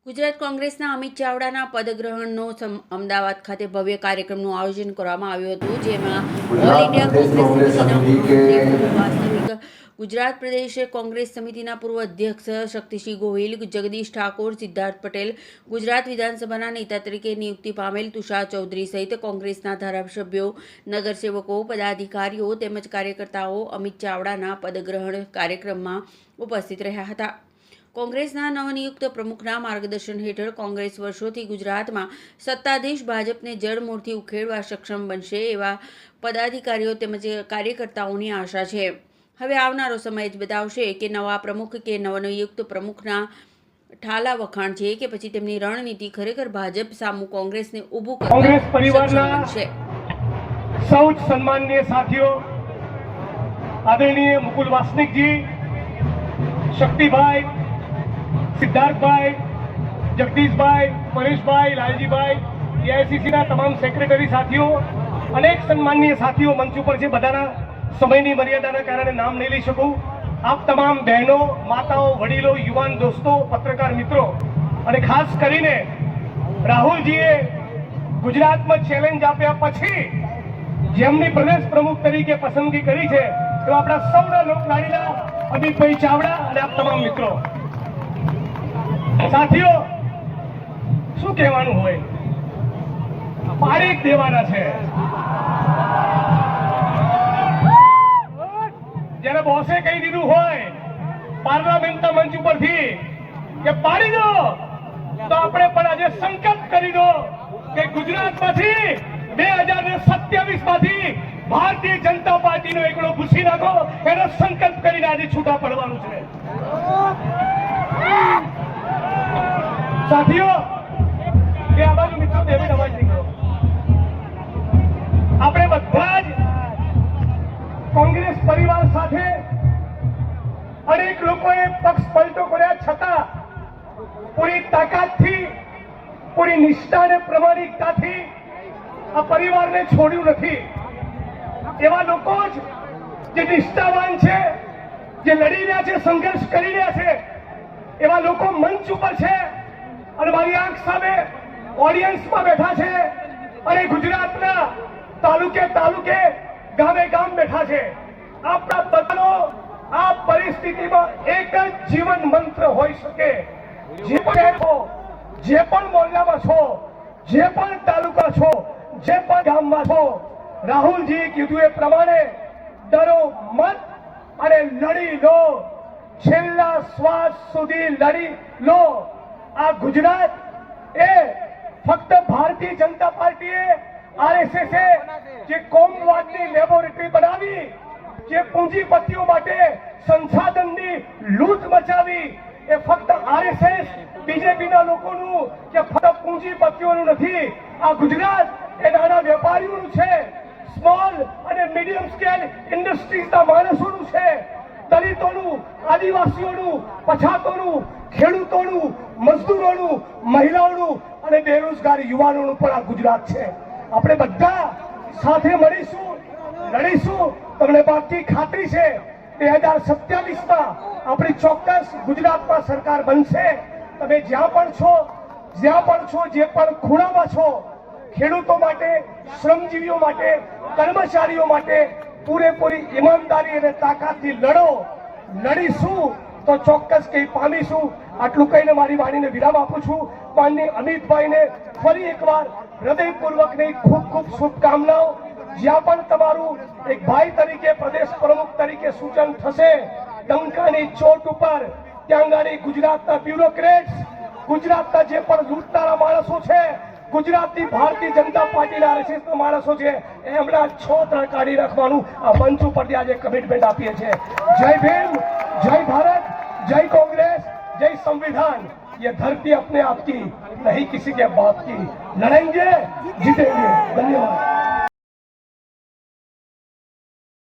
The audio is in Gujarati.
ગુજરાત કોંગ્રેસના અમિત ચાવડાના પદગ્રહણનો અમદાવાદ ખાતે ભવ્ય કાર્યક્રમનું આયોજન કરવામાં આવ્યું હતું, જેમાં ઓલ ઇન્ડિયા કોંગ્રેસ સમિતિના ગુજરાત પ્રદેશ કોંગ્રેસ સમિતિના પૂર્વ અધ્યક્ષ શક્તિસિંહ ગોહિલ, જગદીશ ઠાકોર, સિદ્ધાર્થ પટેલ, ગુજરાત વિધાનસભાના નેતા તરીકે નિયુક્તિ પામેલ તુષાર ચૌધરી સહિત કોંગ્રેસના ધારાસભ્યો, નગરસેવકો, પદાધિકારીઓ તેમજ કાર્યકર્તાઓ અમિત ચાવડાના પદગ્રહણ કાર્યક્રમમાં ઉપસ્થિત રહ્યા હતા. કોંગ્રેસના નવનિયુક્ત પ્રમુખના માર્ગદર્શન હેઠળ કોંગ્રેસ વર્ષોથી ગુજરાતમાં સત્તાધીશ ભાજપને જડમૂળથી ઉખેડવા સક્ષમ બનશે એવા પદાધિકારીઓ તેમજ કાર્યકર્તાઓની આશા છે. હવે આવનારો સમય જ બતાવશે કે નવા પ્રમુખ કે નવનિયુક્ત પ્રમુખના ઠાલા વખાણ છે કે પછી તેમની રણનીતિ ખરેખર ભાજપ સામુ કોંગ્રેસને ઊભું કોંગ્રેસ પરિવારના બનશે. સૌ સન્માનનીય સાથીઓ, આદરણીય મુકુલ વાસનિકજી, શક્તિભાઈ, સિદ્ધાર્થભાઈ, જગદીશભાઈ, પરેશભાઈ, લાલજીભાઈ, એઆઈસીસીના તમામ સેક્રેટરી સાથીઓ, અનેક સન્માનનીય સાથીઓ મંચ ઉપર છે. બધાના સમયની મર્યાદાના કારણે નામ નહીં લઈ શકું. આપ તમામ બહેનો, માતાઓ, વડીલો, યુવાન દોસ્તો, પત્રકાર મિત્રો અને ખાસ કરીને રાહુલજીએ ગુજરાતમાં ચેલેન્જ આપ્યા પછી જેમની પ્રદેશ પ્રમુખ તરીકે પસંદગી કરી છે તો આપણા સૌના લોકલાડીલા અમિતભાઈ ચાવડા અને આપ તમામ મિત્રો. સાથીઓ, શું કહેવાનું હોય, પાડી દેવાના છે. જયારે બોસે કહી દીધું હોય પાર્લામેન્ટના મંચ ઉપરથી કે પાડી દો, તો આપણે પણ આજે સંકલ્પ કરી દો કે ગુજરાતમાંથી 2027 માંથી ભારતીય જનતા પાર્ટીનો એકડો ભૂસી નાખો, એનો સંકલ્પ કરીને આજે છૂટા પડવાનું છે. સાથીઓ, કે આ બાજુ મિત્રો દેવી અવાજ નીકળો. આપણે બધા જ કોંગ્રેસ પરિવાર સાથે અનેક લોકોએ પક્ષ પલટો કર્યા છતાં પૂરી તાકાતથી, પૂરી નિષ્ઠા અને પ્રમાણિકતાથી આ પરિવારને છોડ્યું નથી. એવા લોકો જ જે નિષ્ઠાવાન છે, જે લડી રહ્યા છે, સંઘર્ષ કરી રહ્યા છે, એવા લોકો મંચ ઉપર છે અને મારી આંખ સામે ઓડિયન્સમાં બેઠા છે અને ગુજરાતના તાલુકે તાલુકે, ગામે ગામ બેઠા છે. આપણા બધાનો આ પરિસ્થિતિમાં એક જ જીવન મંત્ર હોઈ શકે. જે પણ છો, જે પણ મોહલ્લામાં છો, જે પણ તાલુકા છો, જે પણ ગામમાં છો, રાહુલજી કીધું એ પ્રમાણે ડરો મત અને લડી લો. છેલ્લા શ્વાસ સુધી લડી લો. આ ગુજરાત એ ફક્ત ભારતીય જનતા પાર્ટીએ, આરએસએસે જે કોમવાદની લેબોરેટરી બનાવી, જે પૂંજીપતિઓ માટે સંસાધનની લૂંટ મચાવી, એ ફક્ત આરએસએસ, બીજેપીના લોકોનું કે ફક્ત પૂંજીપતિઓનું નથી. આ ગુજરાત એ નાના વેપારીઓનું છે, સ્મોલ અને મીડિયમ સ્કેલ ઇન્ડસ્ટ્રીઝના માણસોનું છે, દલિતોનું, આદિવાસીઓનું, પછાતોનું, ખેડૂતોનું, મજદૂરોનું, મહિલાઓનું અને બેરોજગાર યુવાનોનું પણ આ ગુજરાત છે. આપણે બધા સાથે મળીશું, લડીશું. તમને બાકી ખાતરી છે 2027માં આપણી ચોક્કસ ગુજરાતમાં સરકાર બનશે. તમે જ્યાં પણ છો, જે પણ ખૂણામાં છો, ખેડૂતો માટે, શ્રમજીવીઓ માટે, કર્મચારીઓ માટે પૂરેપૂરી ઈમાનદારી અને તાકાતથી લડો. લડીશું તો ચોક્કસ કંઈ પામીશું. આટલું કહીને મારી વાણીને વિરામ આપું છું. માનનીય અમિતભાઈને ફરી એકવાર હૃદયપૂર્વકની ખૂબ ખૂબ શુભકામનાઓ. જ્યાં પણ તમારું એક ભાઈ તરીકે, પ્રદેશ પ્રમુખ તરીકે સૂચન થશે, ડંકાની ચોટ ઉપર ત્યાં ગાડી ગુજરાતના બ્યુરોક્રેટ્સ, ગુજરાતના જે પણ લૂંટનારા માણસો છે, ગુજરાતની ભારતીય જનતા પાર્ટીના આરએસએસના માણસો છે, એમના છોતરા કાઢી રાખવાનું આ મંચ ઉપરથી આજે કમિટમેન્ટ આપીએ છીએ. જય ભીમ, જય ભારત, जय कांग्रेस, जय संविधान. ये धरती अपने आप की नहीं किसी के बाप की. लड़ेंगे, जीतेंगे. धन्यवाद.